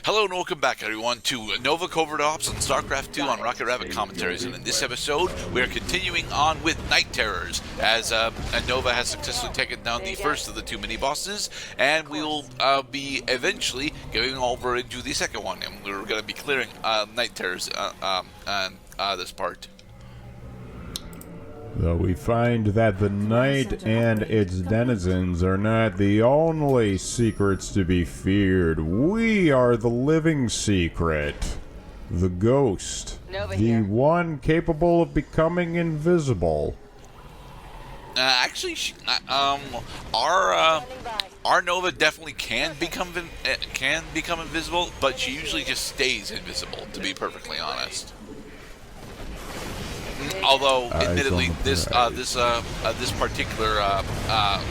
Hello and welcome back, everyone, to Nova Covert Ops on Starcraft 2 on Rocket Rabbit Commentaries. And in this episode, we are continuing on with Night Terrors, as Nova has successfully taken down the first of the two mini-bosses, and we will be eventually going over into the second one, and we're going to be clearing Night Terrors this part. Though we find that the night and its denizens are not the only secrets to be feared. We are the living secret. The ghost. The one capable of becoming invisible. Actually, our Nova definitely can become invisible, but she usually just stays invisible, to be perfectly honest. Although, admittedly, this particular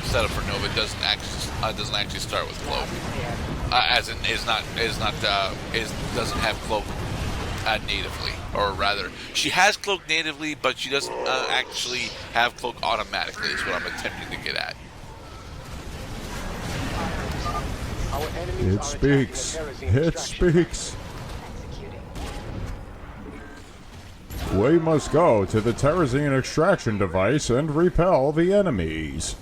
setup for Nova doesn't actually start with cloak, as in doesn't have cloak natively, or rather, she has cloak natively, but she doesn't actually have cloak automatically. Is what I'm attempting to get at. It speaks. It speaks. We must go to the Terrazine extraction device and repel the enemies.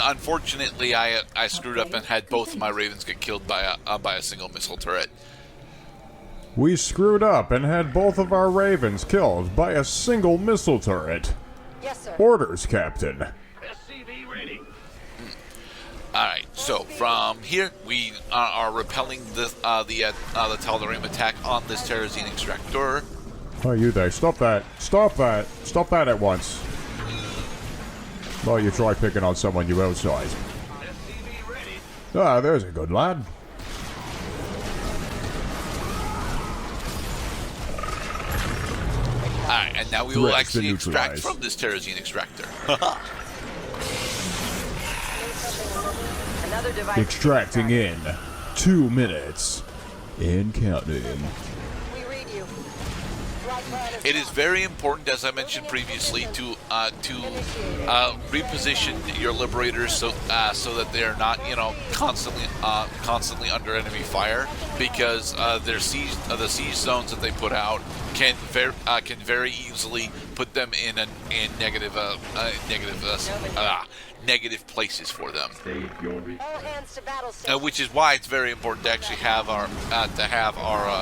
Unfortunately, I screwed up and had both of my ravens get killed by a single missile turret. We screwed up and had both of our ravens killed by a single missile turret. Yes, sir. Orders, Captain. SCV ready. Alright, so from here, we are repelling the Tal'Darim attack on this Terrazine extractor. Oh, you there. Stop that. Stop that. Stop that at once. Well, you try picking on someone you outside. SCV ready. Ah, there's a good lad. Alright, and now we will actually extract from this Terrazine extractor. Extracting in 2 minutes. And counting. It is very important, as I mentioned previously, to reposition your liberators so that they are not, constantly under enemy fire, because the siege zones that they put out can very easily put them in negative places for them. Which is why it's very important to actually have our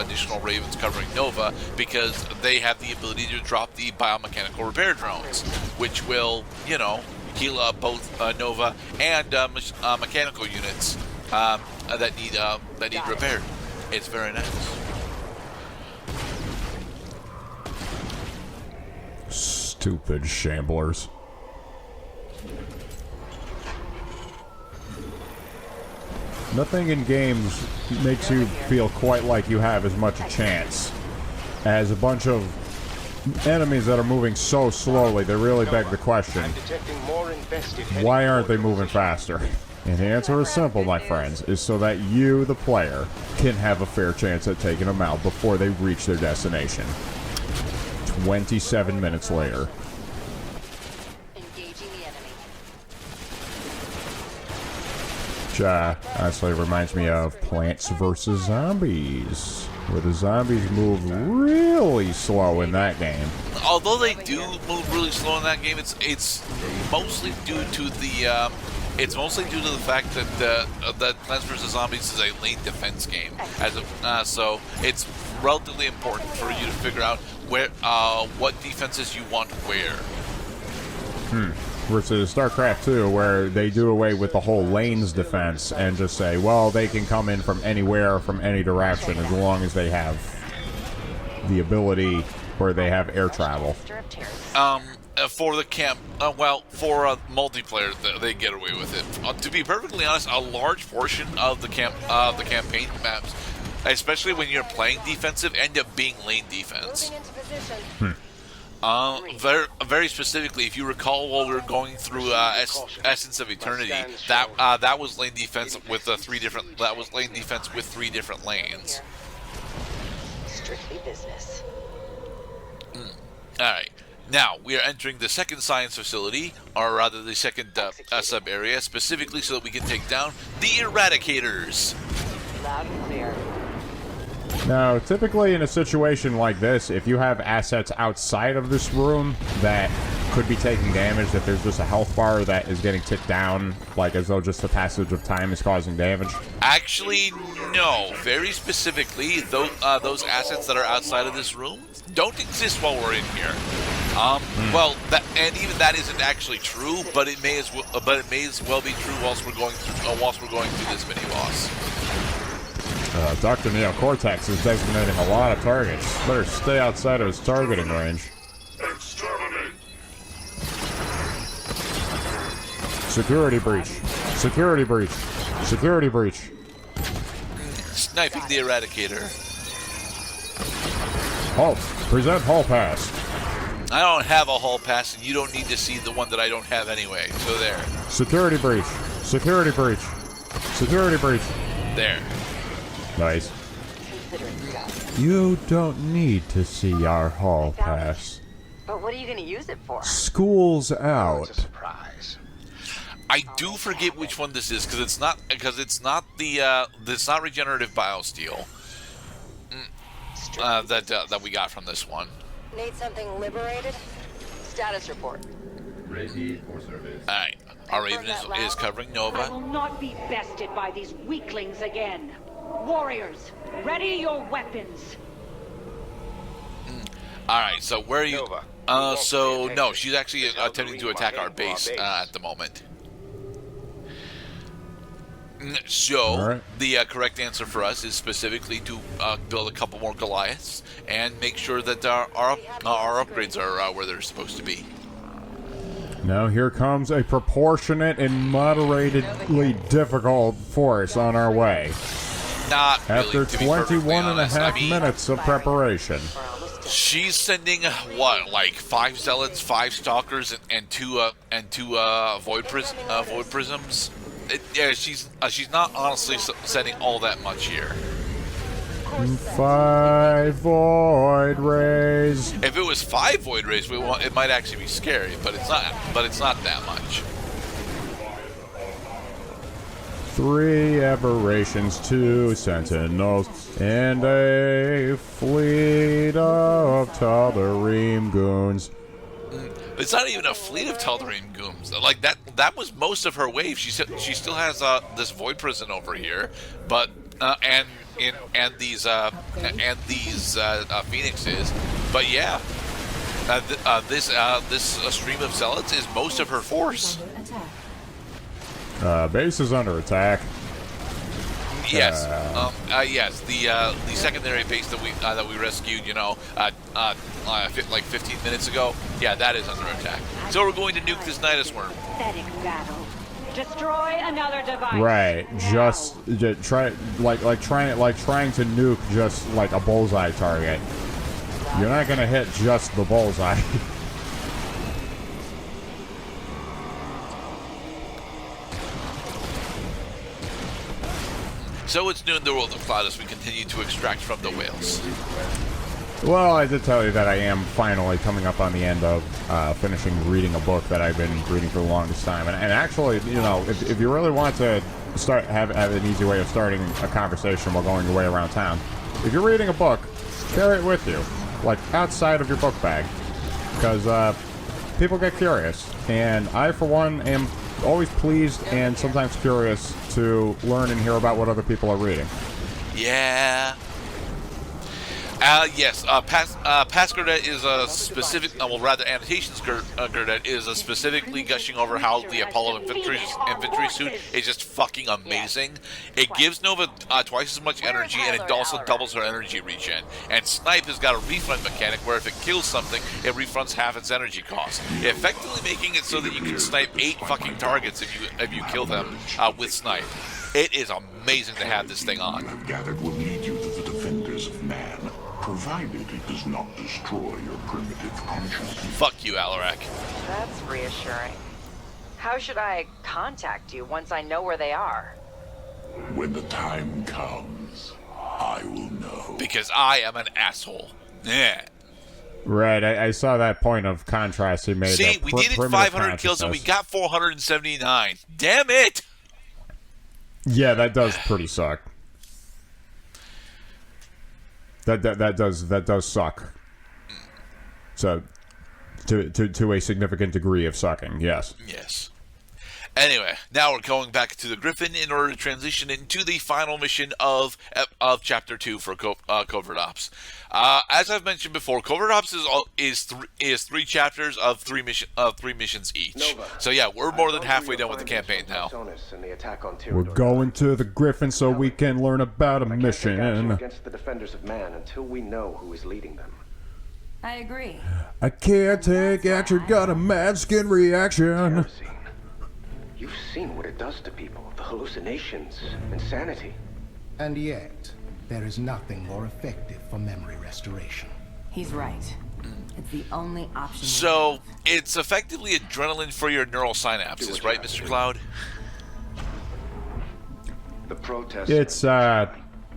additional ravens covering Nova, because they have the ability to drop the biomechanical repair drones, which will heal up both Nova and mechanical units that need repaired. It's very nice. Stupid shamblers. Nothing in games makes you feel quite like you have as much a chance as a bunch of enemies that are moving so slowly. They really beg the question, why aren't they moving faster? And the answer is simple, my friends, is so that you, the player, can have a fair chance at taking them out before they reach their destination. 27 minutes later. Which honestly reminds me of Plants vs. Zombies, where the zombies move really slow in that game. Although they do move really slow in that game, it's mostly due to the fact that Plants vs. Zombies is a lane defense game, so it's relatively important for you to figure out what defenses you want where. Versus Starcraft 2, where they do away with the whole lanes defense and just say, well, they can come in from anywhere, from any direction, as long as they have the ability where they have air travel. For the for multiplayer, they get away with it. To be perfectly honest, a large portion of the campaign maps, especially when you're playing defensive, end up being lane defense. Very specifically, if you recall, while we were going through Essence of Eternity, that was lane defense with three different lanes. Strictly business. All right. Now, we are entering the second science facility, or rather the second sub-area, specifically so that we can take down the Eradicators. Loud and clear. Now, typically in a situation like this, if you have assets outside of this room that could be taking damage, if there's just a health bar that is getting ticked down, like as though just the passage of time is causing damage. Actually, no. Very specifically, those assets that are outside of this room don't exist while we're in here. Well, even that isn't actually true, but it may as well be true whilst we're going through this mini boss. Dr. Neo Cortex is designating a lot of targets. Better stay outside of his targeting range. Exterminate! Security breach. Security breach. Security breach. Sniping the Eradicator. Halt. Present hall pass. I don't have a hall pass, and you don't need to see the one that I don't have anyway. So there. Security breach. Security breach. Security breach. There. Nice. Considering stuff. You don't need to see our hall pass. But what are you going to use it for? School's out. Surprise. I do forget which one this is because it's not regenerative biosteel that we got from this one. Need something liberated? Status report. Ready for service. All right, our Raven is covering I Nova. will not be bested by these weaklings again. Warriors, ready your weapons. All right, so where are you? Nova. So no, she's actually attempting to attack our base at the moment. So, right. the correct answer for us is specifically to build a couple more Goliaths and make sure that our upgrades are where they're supposed to be. Now here comes a proportionate and moderately difficult force on our way. Not really, After to be 21 perfectly and a honest. half I mean, minutes of preparation. she's sending what, like 5 zealots, 5 stalkers, and two void prisms. Yeah, she's not honestly sending all that much here. 5 void rays. If it was 5 void rays, it might actually be scary, but it's not. But it's not that much. 3 aberrations, 2 sentinels, and a fleet of Tal'Darim goons. It's not even a fleet of Tal'Darim goons. Like that was most of her wave. She still has this void prison over here, but and these phoenixes. But yeah, this stream of zealots is most of her force. Base is under attack. Yes, yes. The secondary base that we rescued, like 15 minutes ago. Yeah, that is under attack. So we're going to nuke this Nidus worm. Pathetic battle. Destroy another device. Right, just trying to nuke just like a bullseye target. You're not gonna hit just the bullseye. So it's new in the world of Cloud as we continue to extract from the whales. Well, I did tell you that I am finally coming up on the end of finishing reading a book that I've been reading for the longest time. And actually, if you really want to have an easy way of starting a conversation while going your way around town, if you're reading a book, carry it with you, like outside of your book bag, because people get curious, and I, for one, am always pleased and sometimes curious to learn and hear about what other people are reading. Yeah. Yes, past Gurdet is a specific, Annotations Gurdet is a specifically gushing over how the Apollo Infantry Suit is just fucking amazing. It gives Nova twice as much energy, and it also doubles her energy regen. And Snipe has got a refund mechanic where if it kills something, it refunds half its energy cost, effectively making it so that you can snipe 8 fucking targets if you kill them with Snipe. It is amazing to have this thing on. I've gathered will lead you to the defenders of man, provided it does not destroy your primitive consciousness. Fuck you, Alarak. That's reassuring. How should I contact you once I know where they are? When the time comes, I will know. Because I am an asshole. Yeah. Right, I saw that point of contrast he made. See, we needed 500 kills and we got 479. Damn it! Yeah, that does pretty suck. That does suck. So, to a significant degree of sucking, yes. Yes. Anyway, now we're going back to the Griffin in order to transition into the final mission of Chapter 2 for Covert Ops. As I've mentioned before, Covert Ops is 3 chapters of 3 missions each. Nova, so yeah, we're more than halfway done with the campaign now. We're going to the Griffin so we can learn about a mission. Against the defenders of man until we know who is leading them. I agree. I can't take action, got a mad skin reaction. Terrazine. You've seen what it does to people, the hallucinations, insanity. And yet, there is nothing more effective for memory restoration. He's right. It's the only option. So, it's effectively adrenaline for your neural synapses, right, Mr. Cloud? The protest. It's,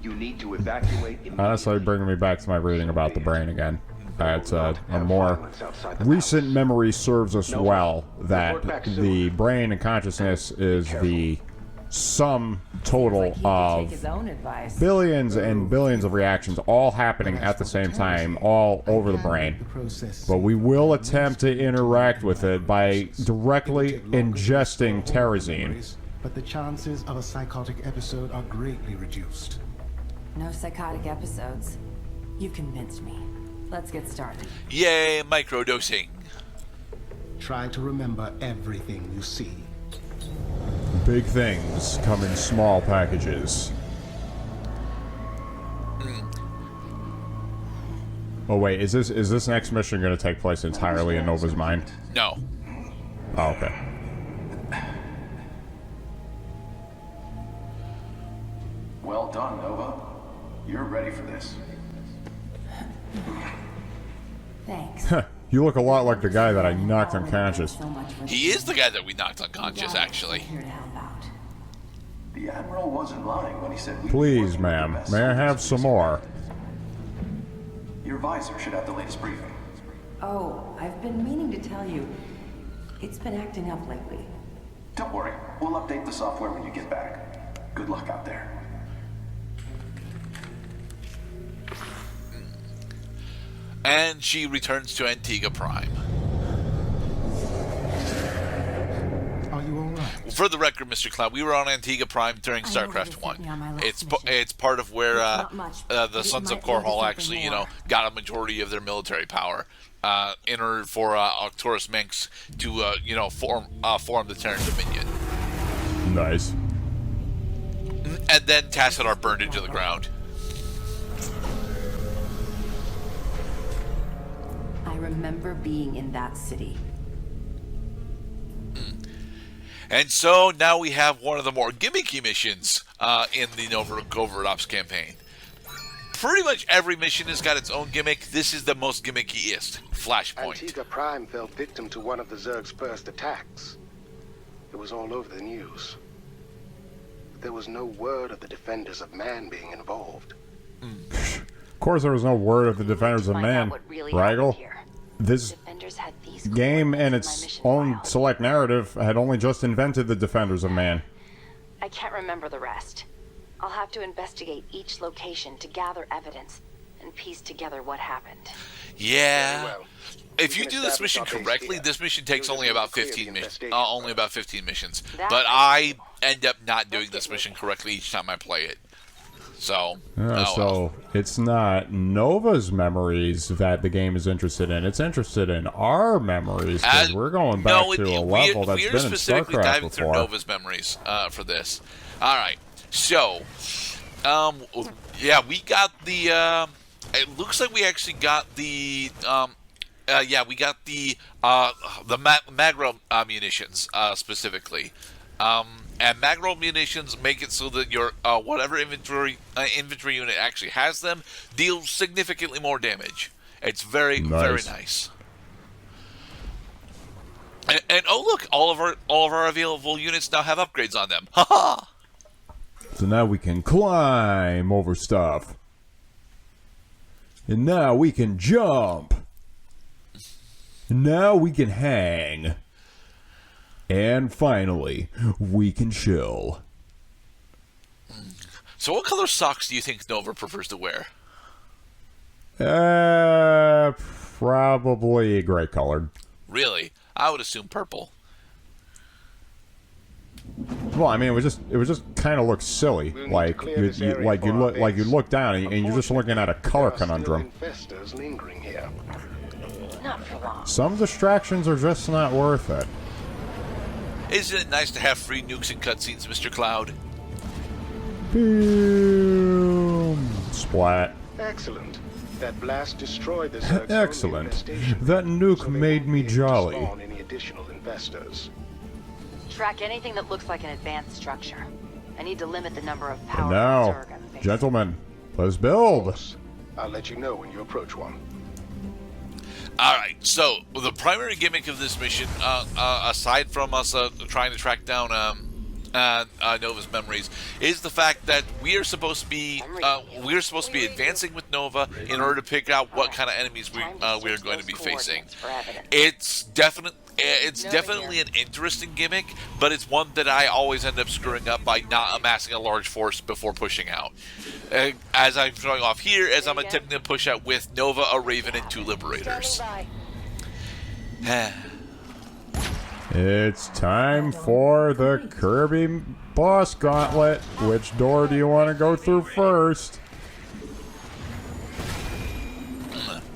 You need to evacuate honestly bringing me back to my reading about the brain again. It's a more recent memory serves us well that the brain and consciousness is the sum total of billions and billions of reactions all happening at the same time all over the brain. But we will attempt to interact with it by directly ingesting Terrazine. But the chances of a psychotic episode are greatly reduced. No psychotic episodes. You've convinced me. Let's get started. Yay, microdosing. Try to remember everything you see. Big things come in small packages. Oh wait, is this next mission going to take place entirely in Nova's mind? No. Oh, okay. Well done, Nova. You're ready for this. Thanks. You look a lot like the guy that I knocked unconscious. He is the guy that we knocked unconscious, actually. Here to help out. The Admiral wasn't lying when he said we Please, ma'am, may I have some more? Your visor should have the latest briefing. Oh, I've been meaning to tell you. It's been acting up lately. Don't worry, we'll update the software when you get back. Good luck out there. And she returns to Antigua Prime. Are you alright? For the record, Mr. Cloud, we were on Antigua Prime during StarCraft 1. It's part of where the Sons of Korhal actually, got a majority of their military power in order for Arcturus Menx to, form the Terran Dominion. Nice. And then Tassadar burned into the ground. I remember being in that city. And so now we have one of the more gimmicky missions in the Nova Covert Ops campaign. Pretty much every mission has got its own gimmick. This is the most gimmickiest. Flashpoint. Antigua Prime fell victim to one of the Zerg's first attacks. It was all over the news. But there was no word of the Defenders of Man being involved. Of course there was no word of the Defenders of Man, Raggle. This game and its own select narrative had only just invented the Defenders of Man. I can't remember the rest. I'll have to investigate each location to gather evidence and piece together what happened. Yeah. If you do this mission correctly, this mission takes only about 15 missions. But I end up not doing this mission correctly each time I play it. So, it's not Nova's memories that the game is interested in. It's interested in our memories because we're going back to a level that's been in StarCraft before. We are specifically diving through Nova's memories for this. All right. So, we got the. It looks like we actually got the. We got the Magro munitions specifically. And Magro munitions make it so that your whatever infantry unit actually has them deals significantly more damage. It's very nice. And oh look, all of our available units now have upgrades on them. Haha. So now we can climb over stuff. And now we can jump. And now we can hang. And finally, we can chill. So what color socks do you think Nova prefers to wear? Probably gray colored. Really? I would assume purple. Well, I mean, it was just kind of looked silly. Like you look down and you're just looking at a color conundrum. Infestors lingering here. Not for long. Some distractions are just not worth it. Isn't it nice to have free nukes and cutscenes, Mr. Cloud? Boom! Splat. Excellent. That blast destroyed the Zerg's Excellent. infestation, That nuke so they made won't me be able to jolly. spawn any additional investors. Track anything that looks like an advanced structure. I need to limit the number of power Now, Zerg I'm facing. gentlemen, let's build. I'll let you know when you approach one. Alright, so the primary gimmick of this mission, aside from us trying to track down Nova's memories, is the fact that we are supposed to be advancing with Nova in order to pick out what kind of enemies we are going to be facing. It's definitely an interesting gimmick, but it's one that I always end up screwing up by not amassing a large force before pushing out. As I'm showing off here, as I'm attempting to push out with Nova, a Raven, and 2 Liberators. It's time for the Kirby boss gauntlet. Which door do you want to go through first?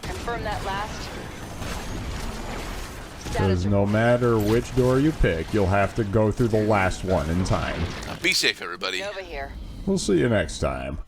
Confirm that last. Because no matter which door you pick, you'll have to go through the last one in time. Be safe, everybody. Nova here. We'll see you next time.